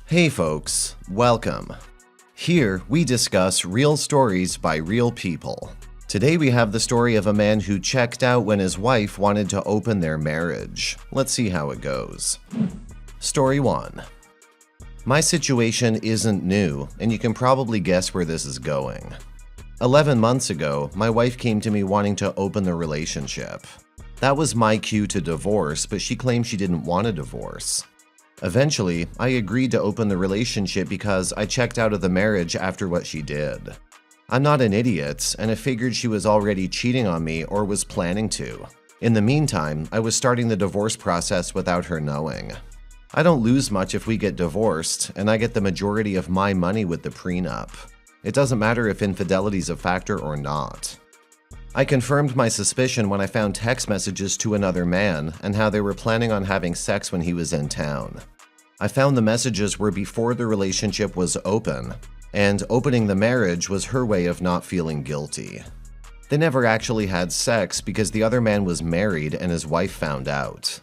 Hey folks, welcome. Here we discuss real stories by real people. Today we have the story of a man who checked out when his wife wanted to open their marriage. Let's see how it goes. Story 1. My situation isn't new, and you can probably guess where this is going. 11 months ago, my wife came to me wanting to open the relationship. That was my cue to divorce, but she claimed she didn't want a divorce. Eventually, I agreed to open the relationship because I checked out of the marriage after what she did. I'm not an idiot, and I figured she was already cheating on me or was planning to. In the meantime, I was starting the divorce process without her knowing. I don't lose much if we get divorced, and I get the majority of my money with the prenup. It doesn't matter if infidelity's a factor or not. I confirmed my suspicion when I found text messages to another man and how they were planning on having sex when he was in town. I found the messages were before the relationship was open, and opening the marriage was her way of not feeling guilty. They never actually had sex because the other man was married and his wife found out.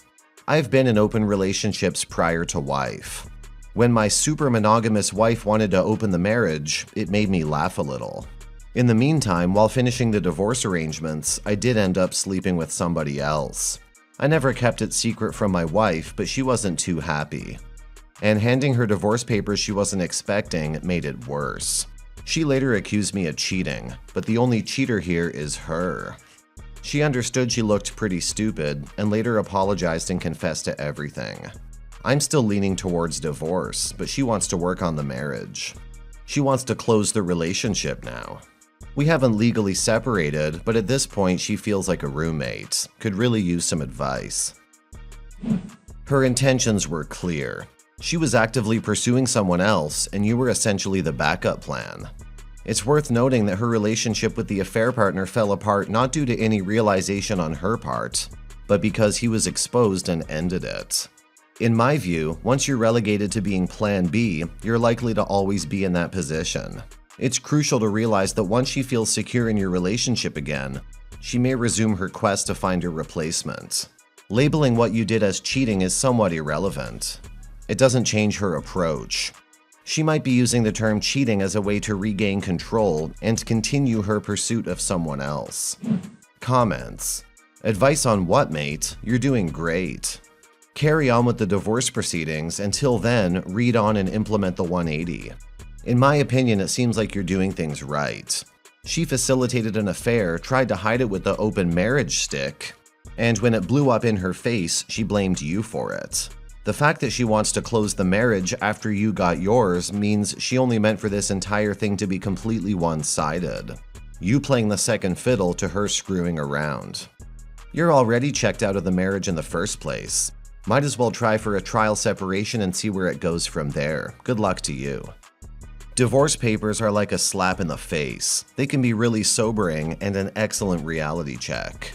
I've been in open relationships prior to wife. When my super monogamous wife wanted to open the marriage, it made me laugh a little. In the meantime, while finishing the divorce arrangements, I did end up sleeping with somebody else. I never kept it secret from my wife, but she wasn't too happy. And handing her divorce papers she wasn't expecting made it worse. She later accused me of cheating, but the only cheater here is her. She understood she looked pretty stupid and later apologized and confessed to everything. I'm still leaning towards divorce, but she wants to work on the marriage. She wants to close the relationship now. We haven't legally separated, but at this point she feels like a roommate. Could really use some advice. Her intentions were clear. She was actively pursuing someone else, and you were essentially the backup plan. It's worth noting that her relationship with the affair partner fell apart not due to any realization on her part, but because he was exposed and ended it. In my view, once you're relegated to being Plan B, you're likely to always be in that position. It's crucial to realize that once she feels secure in your relationship again, she may resume her quest to find a replacement. Labeling what you did as cheating is somewhat irrelevant. It doesn't change her approach. She might be using the term cheating as a way to regain control and continue her pursuit of someone else. Comments. Advice on what, mate? You're doing great. Carry on with the divorce proceedings. Until then, read on and implement the 180. In my opinion, it seems like you're doing things right. She facilitated an affair, tried to hide it with the open marriage stick, and when it blew up in her face, she blamed you for it. The fact that she wants to close the marriage after you got yours means she only meant for this entire thing to be completely one-sided. You playing the second fiddle to her screwing around. You're already checked out of the marriage in the first place. Might as well try for a trial separation and see where it goes from there. Good luck to you. Divorce papers are like a slap in the face. They can be really sobering and an excellent reality check.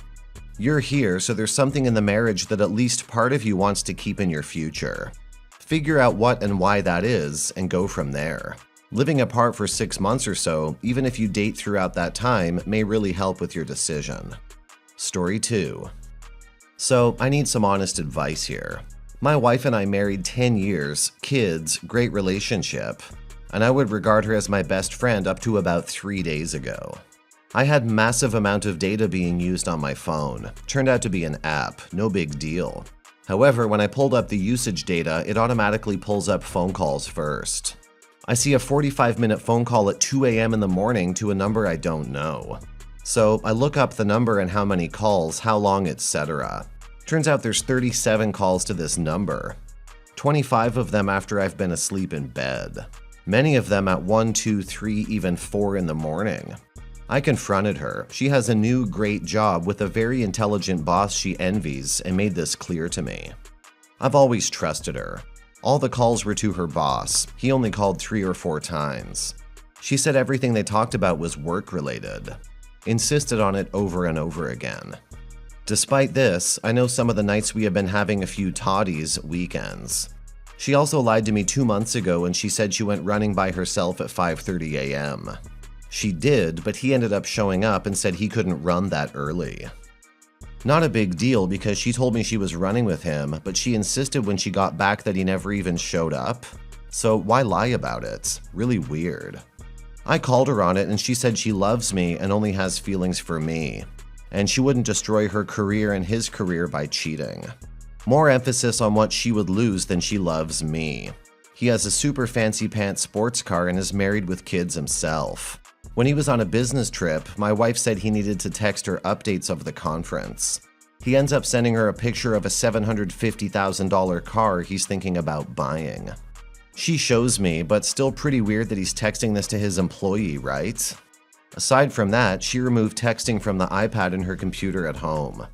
You're here, so there's something in the marriage that at least part of you wants to keep in your future. Figure out what and why that is, and go from there. Living apart for 6 months or so, even if you date throughout that time, may really help with your decision. Story 2. So, I need some honest advice here. My wife and I married 10 years, kids, great relationship, and I would regard her as my best friend up to about 3 days ago. I had massive amount of data being used on my phone. Turned out to be an app, no big deal. However, when I pulled up the usage data, it automatically pulls up phone calls first. I see a 45-minute phone call at 2 a.m. in the morning to a number I don't know. So I look up the number and how many calls, how long, etc. Turns out there's 37 calls to this number. 25 of them after I've been asleep in bed. Many of them at 1, 2, 3, even 4 in the morning. I confronted her. She has a new great job with a very intelligent boss she envies and made this clear to me. I've always trusted her. All the calls were to her boss. He only called 3 or 4 times. She said everything they talked about was work-related. Insisted on it over and over again. Despite this, I know some of the nights we have been having a few toddies, weekends. She also lied to me 2 months ago when she said she went running by herself at 5:30 a.m. She did, but he ended up showing up and said he couldn't run that early. Not a big deal because she told me she was running with him, but she insisted when she got back that he never even showed up. So why lie about it? Really weird. I called her on it and she said she loves me and only has feelings for me, and she wouldn't destroy her career and his career by cheating. More emphasis on what she would lose than she loves me. He has a super fancy pants sports car and is married with kids himself. When he was on a business trip, my wife said he needed to text her updates of the conference. He ends up sending her a picture of a $750,000 car he's thinking about buying. She shows me, but still pretty weird that he's texting this to his employee, right? Aside from that, she removed texting from the iPad in her computer at home.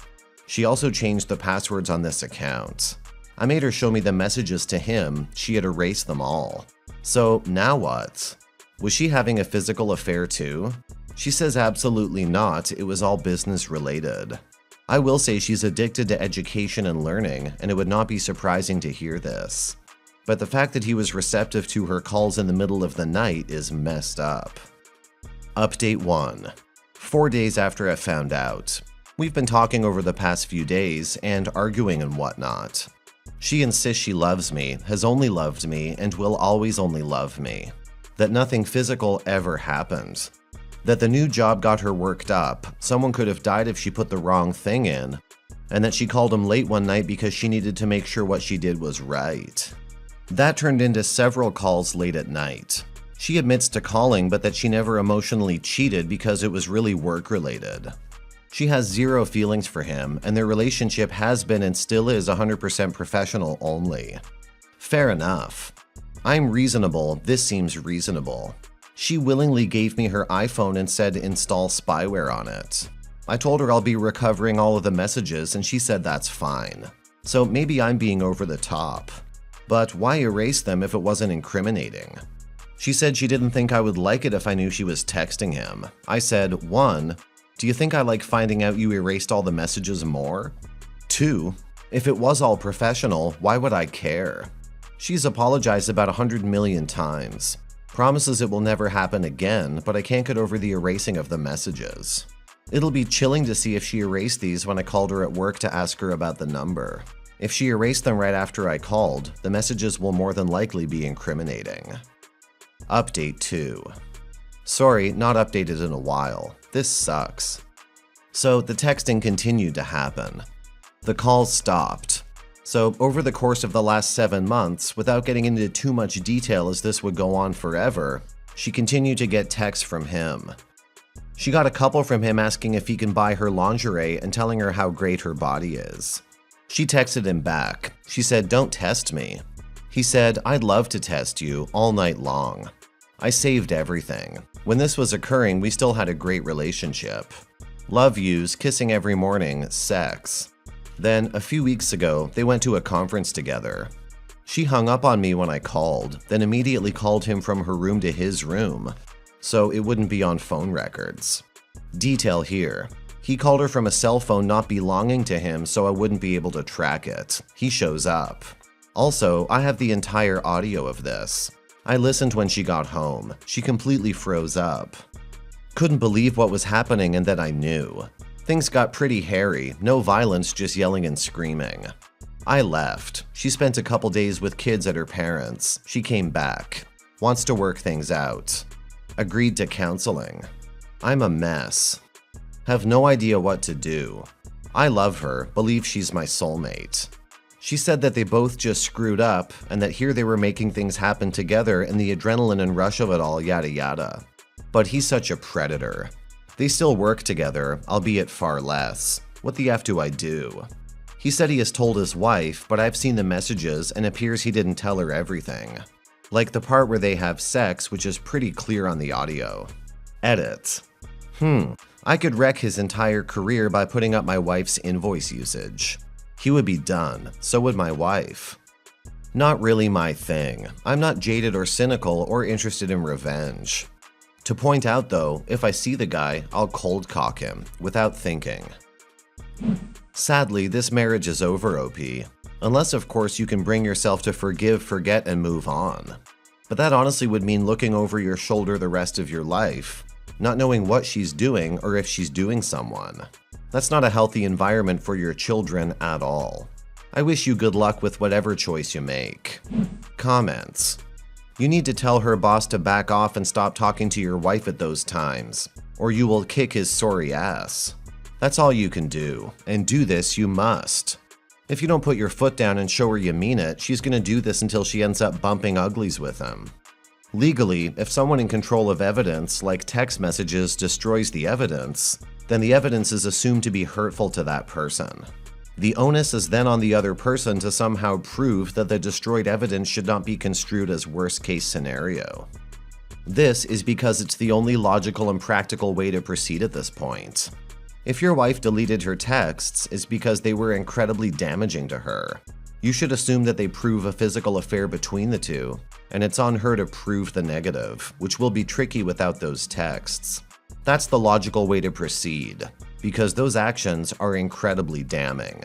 She also changed the passwords on this account. I made her show me the messages to him. She had erased them all. So now what? Was she having a physical affair too? She says absolutely not, it was all business related. I will say she's addicted to education and learning, and it would not be surprising to hear this. But the fact that he was receptive to her calls in the middle of the night is messed up. Update 1. 4 days after I found out. We've been talking over the past few days and arguing and whatnot. She insists she loves me, has only loved me, and will always only love me. That nothing physical ever happened. That the new job got her worked up, someone could have died if she put the wrong thing in, and that she called him late one night because she needed to make sure what she did was right. That turned into several calls late at night. She admits to calling, but that she never emotionally cheated because it was really work-related. She has zero feelings for him, and their relationship has been and still is 100% professional only. Fair enough. I'm reasonable, this seems reasonable. She willingly gave me her iPhone and said install spyware on it. I told her I'll be recovering all of the messages and she said that's fine. So maybe I'm being over the top. But why erase them if it wasn't incriminating? She said she didn't think I would like it if I knew she was texting him. I said, 1, do you think I like finding out you erased all the messages more? 2, if it was all professional, why would I care? She's apologized about 100 million times. Promises it will never happen again, but I can't get over the erasing of the messages. It'll be chilling to see if she erased these when I called her at work to ask her about the number. If she erased them right after I called, the messages will more than likely be incriminating. Update 2. Sorry, not updated in a while. This sucks. So the texting continued to happen. The calls stopped. So over the course of the last 7 months, without getting into too much detail as this would go on forever, she continued to get texts from him. She got a couple from him asking if he can buy her lingerie and telling her how great her body is. She texted him back. She said, "Don't test me." He said, "I'd love to test you all night long." I saved everything. When this was occurring, we still had a great relationship. Love yous, kissing every morning, sex. Then, a few weeks ago, they went to a conference together. She hung up on me when I called, then immediately called him from her room to his room, so it wouldn't be on phone records. Detail here. He called her from a cell phone not belonging to him, so I wouldn't be able to track it. He shows up. Also, I have the entire audio of this. I listened when she got home. She completely froze up. Couldn't believe what was happening and that I knew. Things got pretty hairy, no violence, just yelling and screaming. I left. She spent a couple days with kids at her parents'. She came back. Wants to work things out. Agreed to counseling. I'm a mess. Have no idea what to do. I love her, believe she's my soulmate. She said that they both just screwed up and that here they were making things happen together and the adrenaline and rush of it all, yada yada. But he's such a predator. They still work together, albeit far less. What the F do I do? He said he has told his wife, but I've seen the messages and appears he didn't tell her everything. Like the part where they have sex, which is pretty clear on the audio. Edit. I could wreck his entire career by putting up my wife's invoice usage. He would be done, so would my wife. Not really my thing. I'm not jaded or cynical or interested in revenge. To point out though, if I see the guy, I'll cold cock him, without thinking. Sadly, this marriage is over, OP. Unless of course you can bring yourself to forgive, forget, and move on. But that honestly would mean looking over your shoulder the rest of your life, not knowing what she's doing or if she's doing someone. That's not a healthy environment for your children at all. I wish you good luck with whatever choice you make. Comments. You need to tell her boss to back off and stop talking to your wife at those times, or you will kick his sorry ass. That's all you can do, and do this you must. If you don't put your foot down and show her you mean it, she's gonna do this until she ends up bumping uglies with him. Legally, if someone in control of evidence, like text messages, destroys the evidence, then the evidence is assumed to be hurtful to that person. The onus is then on the other person to somehow prove that the destroyed evidence should not be construed as worst-case scenario. This is because it's the only logical and practical way to proceed at this point. If your wife deleted her texts, it's because they were incredibly damaging to her. You should assume that they prove a physical affair between the two, and it's on her to prove the negative, which will be tricky without those texts. That's the logical way to proceed, because those actions are incredibly damning.